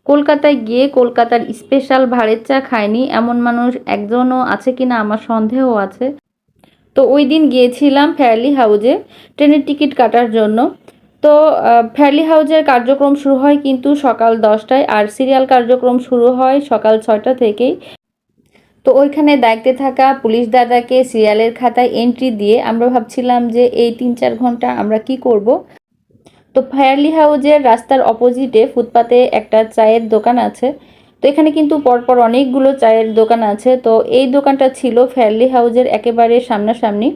কলকাতায় গিয়ে কলকাতার স্পেশাল ভাঁড়ের চা খায়নি এমন মানুষ একজনও আছে কিনা আমার সন্দেহ আছে। তো ওই দিন গিয়েছিলাম ফেয়ারলি হাউজে ট্রেনের টিকিট কাটার জন্য। তো ফেয়ারলি হাউজের কার্যক্রম শুরু হয় কিন্তু সকাল 10টায়, আর সিরিয়াল কার্যক্রম শুরু হয় সকাল 6টা থেকেই। তো ওইখানে দায়িত্বে থাকা পুলিশ দাদাকে সিরিয়ালের খাতায় এন্ট্রি দিয়ে আমরা ভাবছিলাম যে এই 3-4 ঘন্টা আমরা কি করব। তো ফেয়ারলি হাউজের রাস্তার অপোজিটে ফুটপাতে একটা চায়ের দোকান আছে। তো এখানে কিন্তু পরপর অনেকগুলো চায়ের দোকান আছে। তো এই দোকানটা ছিল ফেয়ারলি হাউজের একেবারে সামনাসামনি,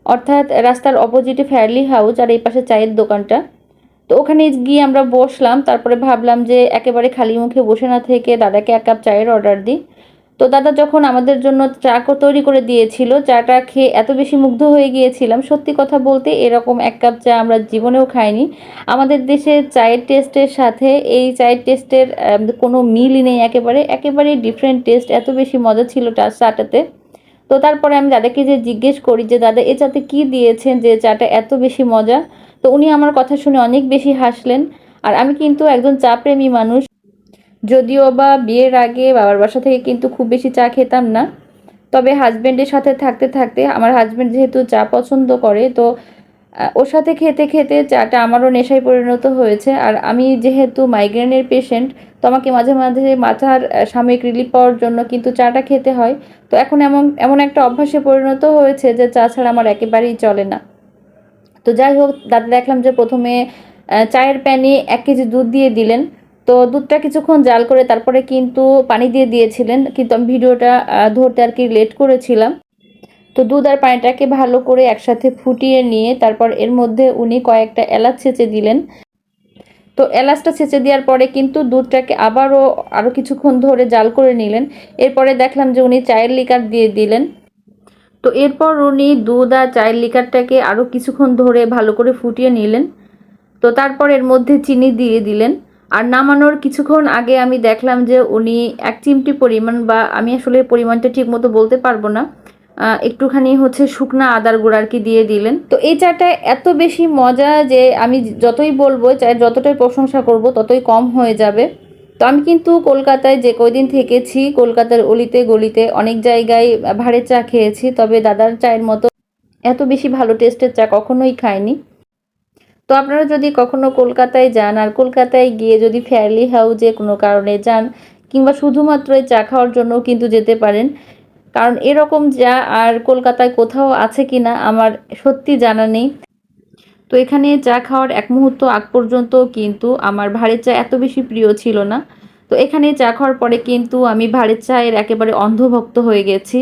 অর্থাৎ রাস্তার অপোজিটে ফেয়ারলি হাউজ আর এই পাশে চায়ের দোকানটা। তো ওখানে গিয়ে আমরা বসলাম, তারপরে ভাবলাম যে একেবারে খালি মুখে বসে না থেকে দাদাকে 1 কাপ চায়ের অর্ডার দিই। তো দাদা যখন আমাদের জন্য চা তৈরি করে দিয়েছিল, চাটা খেয়ে এত বেশি মুগ্ধ হয়ে গিয়েছিলাম, সত্যি কথা বলতে এরকম 1 কাপ চা আমরা জীবনেও খাইনি। আমাদের দেশের চায়ের টেস্টের সাথে এই চায়ের টেস্টের কোনো মিলই নেই, একেবারেই ডিফারেন্ট টেস্ট, এত বেশি মজা ছিল চাটাতে। তো তারপরে আমি দাদাকে যে জিজ্ঞেস করি যে দাদা এ চাতে কী দিয়েছেন যে চাটা এত বেশি মজা। তো উনি আমার কথা শুনে অনেক বেশি হাসলেন। আর আমি কিন্তু একজন চা প্রেমী মানুষ, যদিও বা বিয়ের আগে বাবার বাসা থেকে কিন্তু খুব বেশি চা খেতাম না। তবে হাজব্যান্ডের সাথে থাকতে থাকতে আমার হাজব্যান্ড যেহেতু চা পছন্দ করে, তো ওর সাথে খেতে খেতে চাটা আমারও নেশায় পরিণত হয়েছে। আর আমি যেহেতু মাইগ্রেনের পেশেন্ট, তো আমাকে মাঝে মাঝে মাথার সাময়িক রিলিফ পাওয়ার জন্য কিন্তু চাটা খেতে হয়। তো এখন এমন এমন একটা অভ্যাসে পরিণত হয়েছে যে চা ছাড়া আমার একেবারেই চলে না। তো যাই হোক, দাদা দেখলাম যে প্রথমে চায়ের প্যানে 1 কেজি দুধ দিয়ে দিলেন। তো দুধটা কিছুক্ষণ জাল করে তারপরে কিন্তু পানি দিয়ে দিয়েছিলেন, কিন্তু আমি ভিডিওটা ধরতে আর কি লেট করেছিলাম। তো দুধ আর পানিটাকে ভালো করে একসাথে ফুটিয়ে নিয়ে তারপর এর মধ্যে উনি কয়েকটা এলাচ ছেঁচে দিলেন। তো এলাচটা ছেঁচে দেওয়ার পরে কিন্তু দুধটাকে আরও কিছুক্ষণ ধরে জাল করে নিলেন। এরপরে দেখলাম যে উনি চায়ের লিকার দিয়ে দিলেন। তো এরপর উনি দুধ আর চায়ের লিকারটাকে আরও কিছুক্ষণ ধরে ভালো করে ফুটিয়ে নিলেন। তো তারপর এর মধ্যে চিনি দিয়ে দিলেন। আর নামানোর কিছুক্ষণ আগে আমি দেখলাম যে উনি 1 চিমটি পরিমাণ, বা আমি আসলে পরিমাণটা ঠিক মতো বলতে পারবো না, একটুখানি শুকনা আদার গুঁড়া আর কি দিয়ে দিলেন। তো এই চাটা এত বেশি মজা যে আমি যতই বলবো, চায়ের যতটাই প্রশংসা করব ততই কম হয়ে যাবে। তো আমি কিন্তু কলকাতায় যে কয়দিন থেকেছি, কলকাতার অলিতে গলিতে অনেক জায়গায় ভাঁড়ের চা খেয়েছি, তবে দাদার চায়ের মতো এত বেশি ভালো টেস্টের চা কখনোই খাইনি। তো আপনারা যদি কখনো কলকাতায় যান আর কলকাতায় গিয়ে যদি ফেয়ারলি হাউজে কোনো কারণে যান, কিংবা শুধুমাত্র এই চা খাওয়ার জন্য কিন্তু যেতে পারেন, কারণ এরকম চা আর কলকাতায় কোথাও আছে কিনা আমার সত্যি জানা নেই। তো এখানে চা খাওয়ার 1 মুহূর্ত আগ পর্যন্ত কিন্তু আমার ভাঁড়ের চা এত বেশি প্রিয় ছিল না। তো এখানে চা খাওয়ার পরে কিন্তু আমি ভাঁড়ের চায়ের একেবারে অন্ধভক্ত হয়ে গেছি।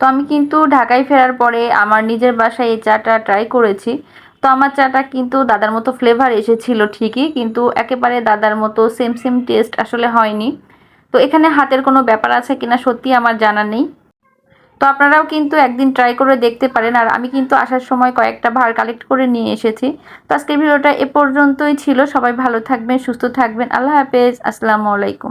তো আমি কিন্তু ঢাকায় ফেরার পরে আমার নিজের বাসায় এই চাটা ট্রাই করেছি। তো আমার চাটা কিন্তু দাদার মতো ফ্লেভার এসেছিল ঠিকই, কিন্তু একেবারে দাদার মতো সেম সেম টেস্ট আসলে হয়নি। তো এখানে হাতের কোনো ব্যাপার আছে কিনা সত্যি আমার জানা নেই। তো আপনারাও কিন্তু একদিন ট্রাই করে দেখতে পারেন। আর আমি কিন্তু আসার সময় কয়েকটা ভাঁড় কালেক্ট করে নিয়ে এসেছি। তো আজকের ভিডিওটা এ পর্যন্তই ছিল। সবাই ভালো থাকবেন, সুস্থ থাকবেন। আল্লাহ হাফেজ, আসসালামু আলাইকুম।